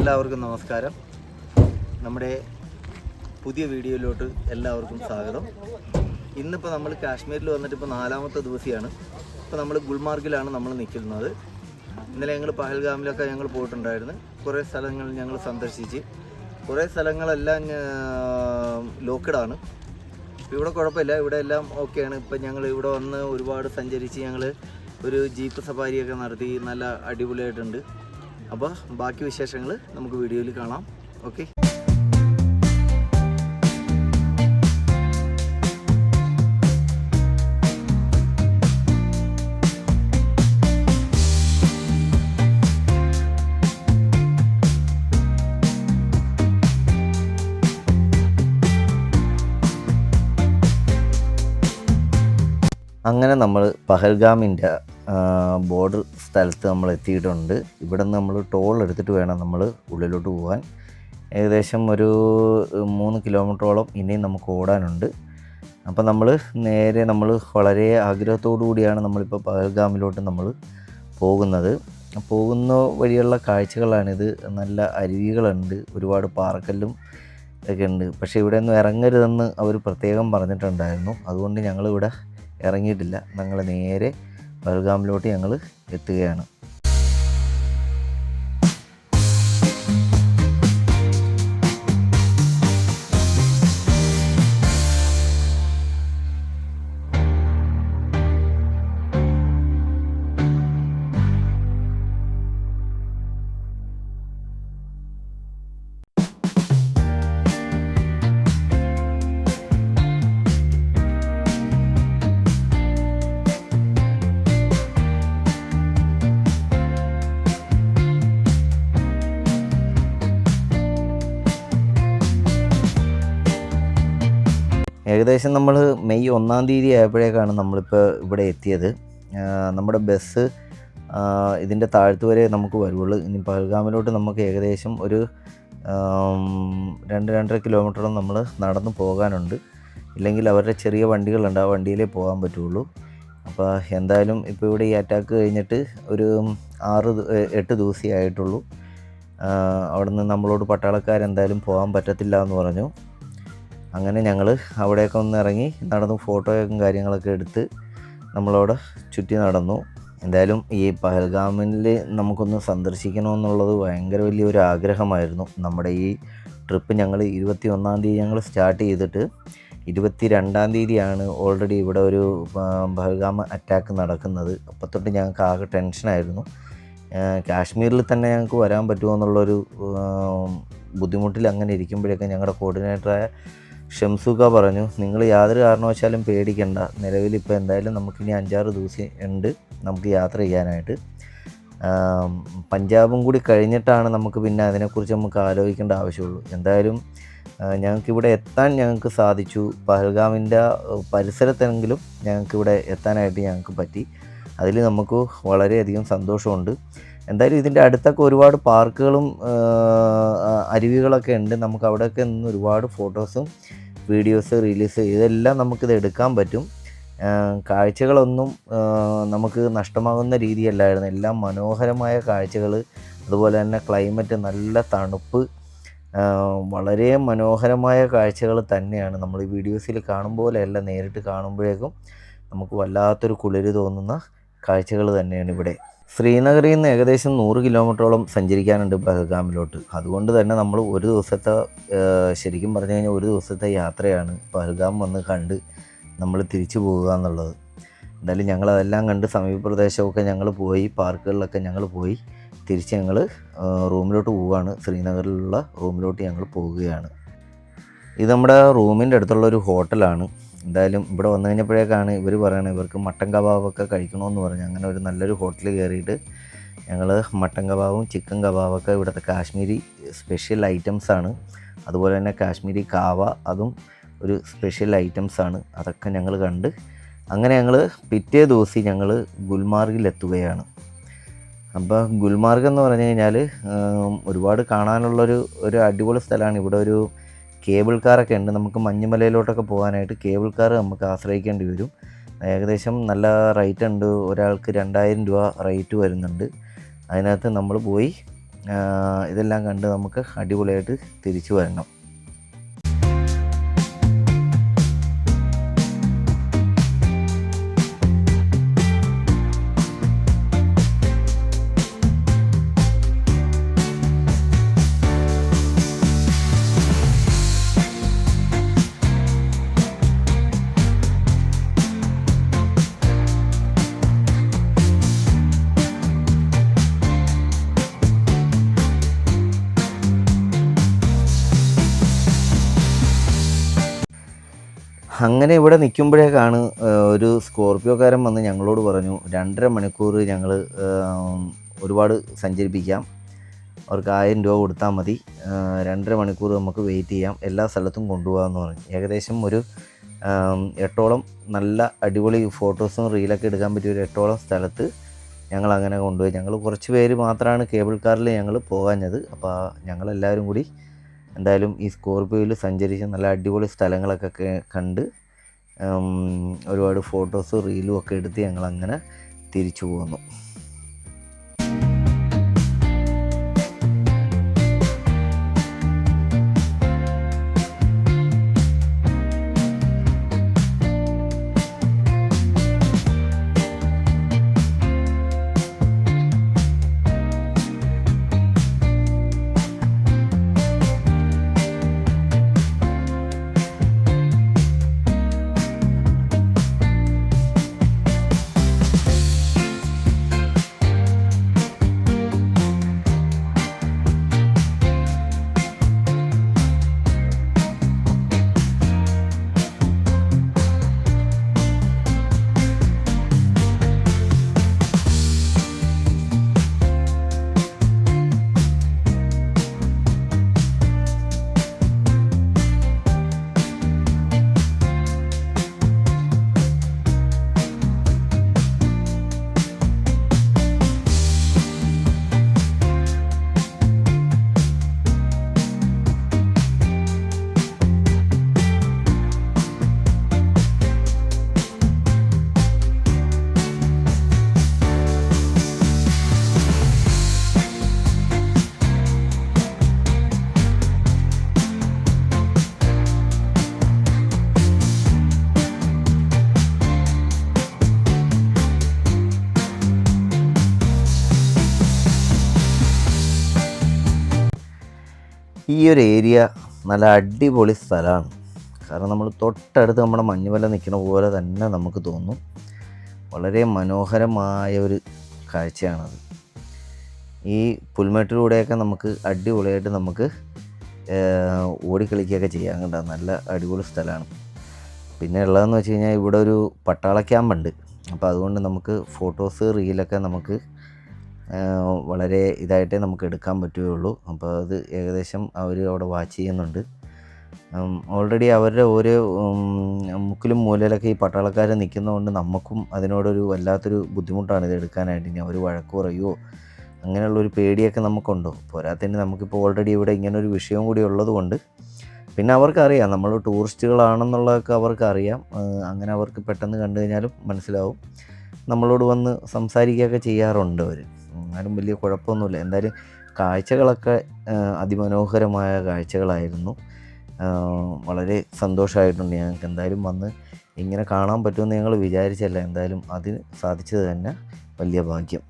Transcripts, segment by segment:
എല്ലാവർക്കും നമസ്കാരം. നമ്മുടെ പുതിയ വീഡിയോയിലോട്ട് എല്ലാവർക്കും സ്വാഗതം. ഇന്നിപ്പോൾ നമ്മൾ കാശ്മീരിൽ വന്നിട്ട് ഇപ്പോൾ 4ാമത്തെ ദിവസമാണ്. ഇപ്പോൾ നമ്മൾ ഗുൽമാർഗിലാണ് നമ്മൾ നിൽക്കുന്നത്. ഇന്നലെ ഞങ്ങൾ പഹൽഗാമിലൊക്കെ ഞങ്ങൾ പോയിട്ടുണ്ടായിരുന്നു. കുറേ സ്ഥലങ്ങൾ ഞങ്ങൾ സന്ദർശിച്ച്, കുറേ സ്ഥലങ്ങളെല്ലാം ലോക്കഡാണ്. ഇവിടെ കുഴപ്പമില്ല, ഇവിടെ എല്ലാം ഓക്കെയാണ്. ഇപ്പം ഞങ്ങൾ ഇവിടെ വന്ന് ഒരുപാട് സഞ്ചരിച്ച് ഞങ്ങൾ ഒരു ജീപ്പ് സഫാരിയൊക്കെ നടത്തി, നല്ല അടിപൊളിയായിട്ടുണ്ട്. അപ്പോൾ ബാക്കി വിശേഷങ്ങൾ നമുക്ക് വീഡിയോയിൽ കാണാം. ഓക്കെ. അങ്ങനെ നമ്മൾ പഹൽഗാമിൻ്റെ ബോർഡർ സ്ഥലത്ത് നമ്മൾ എത്തിയിട്ടുണ്ട്. ഇവിടെ നിന്ന് നമ്മൾ ടോൾ എടുത്തിട്ട് വേണം നമ്മൾ ഉള്ളിലോട്ട് പോകാൻ. ഏകദേശം ഒരു 3 കിലോമീറ്ററോളം ഇനിയും നമുക്ക് ഓടാനുണ്ട്. അപ്പോൾ നമ്മൾ നേരെ വളരെ ആഗ്രഹത്തോടു കൂടിയാണ് നമ്മളിപ്പോൾ പഹൽഗാമിലോട്ട് നമ്മൾ പോകുന്ന വഴിയുള്ള കാഴ്ചകളാണിത്. നല്ല അരുവികളുണ്ട്, ഒരുപാട് പാറക്കല്ലും ഒക്കെ ഉണ്ട്. പക്ഷേ ഇവിടെ ഒന്നും ഇറങ്ങരുതെന്ന് അവർ പ്രത്യേകം പറഞ്ഞിട്ടുണ്ടായിരുന്നു. അതുകൊണ്ട് ഞങ്ങളിവിടെ ഇറങ്ങിയിട്ടില്ല. ഞങ്ങൾ നേരെ പഹൽഗാമിലോട്ട് ഞങ്ങൾ എത്തുകയാണ്. ഏകദേശം നമ്മൾ മെയ് 1-ാം തീയതി ആയപ്പോഴേക്കാണ് നമ്മളിപ്പോൾ ഇവിടെ എത്തിയത്. നമ്മുടെ ബസ് ഇതിൻ്റെ താഴത്ത് വരെ നമുക്ക് വരുള്ളൂ. ഇനി പഹൽഗാമിലോട്ട് നമുക്ക് ഏകദേശം ഒരു 2-2.5 കിലോമീറ്ററോളം നമ്മൾ നടന്നു പോകാനുണ്ട്. ഇല്ലെങ്കിൽ അവരുടെ ചെറിയ വണ്ടികളുണ്ട്, ആ വണ്ടിയിലേ പോകാൻ പറ്റുള്ളൂ. അപ്പോൾ എന്തായാലും ഇപ്പോൾ ഇവിടെ ഈ അറ്റാക്ക് കഴിഞ്ഞിട്ട് ഒരു 6-8 ദിവസമേ ആയിട്ടുള്ളൂ. അവിടെ നിന്ന് നമ്മളോട് പട്ടാളക്കാരെന്തായാലും പോകാൻ പറ്റത്തില്ല എന്ന് പറഞ്ഞു. അങ്ങനെ ഞങ്ങൾ അവിടെയൊക്കെ ഒന്ന് ഇറങ്ങി നടന്നു, ഫോട്ടോയും കാര്യങ്ങളൊക്കെ എടുത്ത് നമ്മളവിടെ ചുറ്റി നടന്നു. എന്തായാലും ഈ പഹൽഗാമിൽ നമുക്കൊന്ന് സന്ദർശിക്കണമെന്നുള്ളത് ഭയങ്കര വലിയൊരു ആഗ്രഹമായിരുന്നു. നമ്മുടെ ഈ ട്രിപ്പ് ഞങ്ങൾ 21-ാം തീയതി ഞങ്ങൾ സ്റ്റാർട്ട് ചെയ്തിട്ട് 22-ാം തീയതിയാണ് ഓൾറെഡി ഇവിടെ ഒരു പഹൽഗാം അറ്റാക്ക് നടക്കുന്നത്. അപ്പോൾ തൊട്ട് ഞങ്ങൾക്ക് ആകെ ടെൻഷനായിരുന്നു. കാശ്മീരിൽ തന്നെ ഞങ്ങൾക്ക് വരാൻ പറ്റുമോ എന്നുള്ളൊരു ബുദ്ധിമുട്ടിൽ അങ്ങനെ ഇരിക്കുമ്പോഴൊക്കെ ഞങ്ങളുടെ കോർഡിനേറ്ററായ ഷംസുക പറഞ്ഞു, നിങ്ങൾ യാതൊരു കാരണവശാലും പേടിക്കണ്ട. നിലവിലിപ്പോൾ എന്തായാലും നമുക്കിനി 5-6 ദിവസം ഉണ്ട് നമുക്ക് യാത്ര ചെയ്യാനായിട്ട്. പഞ്ചാബും കൂടി കഴിഞ്ഞിട്ടാണ് നമുക്ക് പിന്നെ അതിനെക്കുറിച്ച് നമുക്ക് ആലോചിക്കേണ്ട ആവശ്യമുള്ളൂ. എന്തായാലും ഞങ്ങൾക്കിവിടെ എത്താൻ ഞങ്ങൾക്ക് സാധിച്ചു. പഹൽഗാമിൻ്റെ പരിസരത്തെങ്കിലും ഞങ്ങൾക്കിവിടെ എത്താനായിട്ട് ഞങ്ങൾക്ക് പറ്റി. അതിൽ നമുക്ക് വളരെയധികം സന്തോഷമുണ്ട്. എന്തായാലും ഇതിൻ്റെ അടുത്തൊക്കെ ഒരുപാട് പാർക്കുകളും അരുവികളൊക്കെ ഉണ്ട്. നമുക്ക് അവിടെയൊക്കെ നിന്ന് ഒരുപാട് ഫോട്ടോസും വീഡിയോസ് റീൽസ് ഇതെല്ലാം നമുക്കിത് എടുക്കാൻ പറ്റും. കാഴ്ചകളൊന്നും നമുക്ക് നഷ്ടമാകുന്ന രീതിയല്ലായിരുന്നു. എല്ലാം മനോഹരമായ കാഴ്ചകൾ, അതുപോലെ തന്നെ ക്ലൈമറ്റ്, നല്ല തണുപ്പ്, വളരെ മനോഹരമായ കാഴ്ചകൾ തന്നെയാണ്. നമ്മൾ ഈ വീഡിയോസിൽ കാണും പോലെയല്ല, നേരിട്ട് കാണുമ്പോഴേക്കും നമുക്ക് വല്ലാത്തൊരു കുളിര് തോന്നുന്ന കാഴ്ചകൾ തന്നെയാണ് ഇവിടെ. ശ്രീനഗറിൽ നിന്ന് ഏകദേശം 100 കിലോമീറ്ററോളം സഞ്ചരിക്കാനുണ്ട് പഹൽഗാമിലോട്ട്. അതുകൊണ്ട് തന്നെ നമ്മൾ ഒരു ദിവസത്തെ, ശരിക്കും പറഞ്ഞു കഴിഞ്ഞാൽ ഒരു ദിവസത്തെ യാത്രയാണ് പഹൽഗാം വന്ന് കണ്ട് നമ്മൾ തിരിച്ചു പോകുക എന്നുള്ളത്. എന്തായാലും ഞങ്ങളതെല്ലാം കണ്ട് സമീപ പ്രദേശമൊക്കെ ഞങ്ങൾ പോയി, പാർക്കുകളിലൊക്കെ ഞങ്ങൾ പോയി തിരിച്ച് ഞങ്ങൾ റൂമിലോട്ട് പോവുകയാണ്. ശ്രീനഗറിലുള്ള റൂമിലോട്ട് ഞങ്ങൾ പോവുകയാണ്. ഇത് നമ്മുടെ റൂമിൻ്റെ അടുത്തുള്ളൊരു ഹോട്ടലാണ്. എന്തായാലും ഇവിടെ വന്നു കഴിഞ്ഞപ്പോഴേക്കാണ് ഇവർ പറയണത് ഇവർക്ക് മട്ടൻ കബാബൊക്കെ കഴിക്കണമെന്ന് പറഞ്ഞു. അങ്ങനെ ഒരു നല്ലൊരു ഹോട്ടലിൽ കയറിയിട്ട് ഞങ്ങൾ മട്ടൻ കബാബും ചിക്കൻ കബാബൊക്കെ ഇവിടുത്തെ കാശ്മീരി സ്പെഷ്യൽ ഐറ്റംസാണ്. അതുപോലെ തന്നെ കാശ്മീരി കാവ, അതും ഒരു സ്പെഷ്യൽ ഐറ്റംസാണ്. അതൊക്കെ ഞങ്ങൾ കണ്ട് അങ്ങനെ ഞങ്ങൾ പിറ്റേ ദിവസം ഞങ്ങൾ ഗുൽമാർഗിലെത്തുകയാണ്. അപ്പോൾ ഗുൽമാർഗ് എന്ന് പറഞ്ഞു കഴിഞ്ഞാൽ ഒരുപാട് കാണാനുള്ളൊരു അടിപൊളി സ്ഥലമാണ്. ഇവിടെ ഒരു കേബിൾ കാറൊക്കെ ഉണ്ട്. നമുക്ക് മഞ്ഞുമലയിലോട്ടൊക്കെ പോകാനായിട്ട് കേബിൾ കാർ നമുക്ക് ആശ്രയിക്കേണ്ടി വരും. ഏകദേശം നല്ല റേറ്റ് ഉണ്ട്. ഒരാൾക്ക് 2000 രൂപ റേറ്റ് വരുന്നുണ്ട്. അതിനകത്ത് നമ്മൾ പോയി ഇതെല്ലാം കണ്ട് നമുക്ക് അടിപൊളിയായിട്ട് തിരിച്ചു വരണം. അങ്ങനെ ഇവിടെ നിൽക്കുമ്പോഴേക്കാണ് ഒരു സ്കോർപ്പിയോക്കാരൻ വന്ന് ഞങ്ങളോട് പറഞ്ഞു 2.5 മണിക്കൂർ ഞങ്ങൾ ഒരുപാട് സഞ്ചരിപ്പിക്കാം, അവർക്ക് 1000 രൂപ കൊടുത്താൽ മതി, 2.5 മണിക്കൂർ നമുക്ക് വെയിറ്റ് ചെയ്യാം, എല്ലാ സ്ഥലത്തും കൊണ്ടുപോകാമെന്ന് പറഞ്ഞു. ഏകദേശം ഒരു 8ഓളം നല്ല അടിപൊളി ഫോട്ടോസും റീലൊക്കെ എടുക്കാൻ പറ്റിയ ഒരു 8ഓളം സ്ഥലത്ത് ഞങ്ങളങ്ങനെ കൊണ്ടുപോയി. ഞങ്ങൾ കുറച്ച് പേര് മാത്രമാണ് കേബിൾ കാറിൽ ഞങ്ങൾ പോകാഞ്ഞത്. അപ്പോൾ ഞങ്ങളെല്ലാവരും കൂടി എന്തായാലും ഈ സ്കോർപ്പിയോയിൽ സഞ്ചരിച്ച് നല്ല അടിപൊളി സ്ഥലങ്ങളൊക്കെ കണ്ട് ഒരുപാട് ഫോട്ടോസും റീലും ഒക്കെ എടുത്ത് ഞങ്ങളങ്ങനെ തിരിച്ചു പോന്നു. ഈ ഒരു ഏരിയ നല്ല അടിപൊളി സ്ഥലമാണ്. കാരണം നമ്മൾ തൊട്ടടുത്ത് നമ്മുടെ മഞ്ഞുമല നിൽക്കുന്ന പോലെ തന്നെ നമുക്ക് തോന്നും. വളരെ മനോഹരമായ ഒരു കാഴ്ചയാണത്. ഈ പുൽമേട്ടിലൂടെയൊക്കെ നമുക്ക് അടിപൊളിയായിട്ട് നമുക്ക് ഓടിക്കളിക്കുകയൊക്കെ ചെയ്യാൻ കണ്ട നല്ല അടിപൊളി സ്ഥലമാണ്. പിന്നെ ഉള്ളതെന്ന് വെച്ച് കഴിഞ്ഞാൽ ഇവിടെ ഒരു പട്ടാള ക്യാമ്പുണ്ട്. അപ്പോൾ അതുകൊണ്ട് നമുക്ക് ഫോട്ടോസ് റീലൊക്കെ നമുക്ക് വളരെ ഇതായിട്ടേ നമുക്ക് എടുക്കാൻ പറ്റുകയുള്ളൂ. അപ്പോൾ അത് ഏകദേശം അവർ അവിടെ വാച്ച് ചെയ്യുന്നുണ്ട്. ഓൾറെഡി അവരുടെ ഓരോ മുക്കിലും മൂലയിലൊക്കെ ഈ പട്ടാളക്കാർ നിൽക്കുന്നതുകൊണ്ട് നമുക്കും അതിനോടൊരു വല്ലാത്തൊരു ബുദ്ധിമുട്ടാണ് ഇത് എടുക്കാനായിട്ട്. ഇനി അവർ വഴക്ക് പറയുമോ അങ്ങനെയുള്ളൊരു പേടിയൊക്കെ നമുക്കുണ്ടോ. പോരാത്തതിന് നമുക്കിപ്പോൾ ഓൾറെഡി ഇവിടെ ഇങ്ങനൊരു വിഷയം കൂടി ഉള്ളത് കൊണ്ട് പിന്നെ അവർക്കറിയാം നമ്മൾ ടൂറിസ്റ്റുകളാണെന്നുള്ളതൊക്കെ അവർക്കറിയാം. അങ്ങനെ അവർക്ക് പെട്ടെന്ന് കണ്ടു കഴിഞ്ഞാലും മനസ്സിലാവും. നമ്മളോട് വന്ന് സംസാരിക്കുകയൊക്കെ ചെയ്യാറുണ്ട് അവർ. എന്നാലും വലിയ കുഴപ്പമൊന്നുമില്ല. എന്തായാലും കാഴ്ചകളൊക്കെ അതിമനോഹരമായ കാഴ്ചകളായിരുന്നു. വളരെ സന്തോഷമായിട്ടുണ്ട് ഞങ്ങൾക്ക്. എന്തായാലും വന്ന് ഇങ്ങനെ കാണാൻ പറ്റുമെന്ന് ഞങ്ങൾ വിചാരിച്ചല്ല. എന്തായാലും അതിന് സാധിച്ചത് തന്നെ വലിയ ഭാഗ്യം.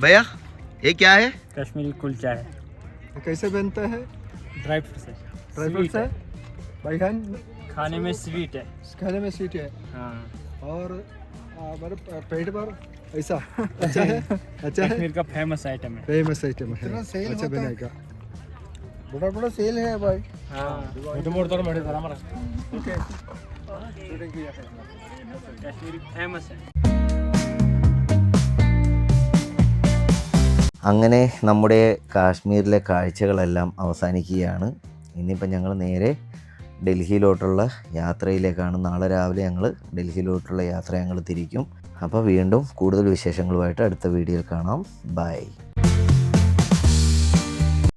भैया ये क्या है? कश्मीरी कुलचा है। कैसे बनता है? ड्राई फ्रूट से। ड्राई फ्रूट Sweet है, है। बैगन खाने में स्वीट है। खाने में स्वीट है हाँ। और हमारे पेट पर ऐसा अच्छा है, अच्छा है, कश्मीर का फेमस आइटम है। फेमस आइटम है, अच्छा बनेगा। बड़ा बड़ा सेल है भाई। हाँ। ओके कश्मीरी फेमस है। അങ്ങനെ നമ്മുടെ കാശ്മീരിലെ കാഴ്ചകളെല്ലാം അവസാനിക്കുകയാണ്. ഇനിയിപ്പോൾ ഞങ്ങൾ നേരെ ഡൽഹിയിലോട്ടുള്ള യാത്രയിലേക്കാണ്. നാളെ രാവിലെ ഞങ്ങൾ ഡൽഹിയിലോട്ടുള്ള യാത്ര ഞങ്ങൾ തിരിക്കും. അപ്പോൾ വീണ്ടും കൂടുതൽ വിശേഷങ്ങളുമായിട്ട് അടുത്ത വീഡിയോയിൽ കാണാം. ബൈ.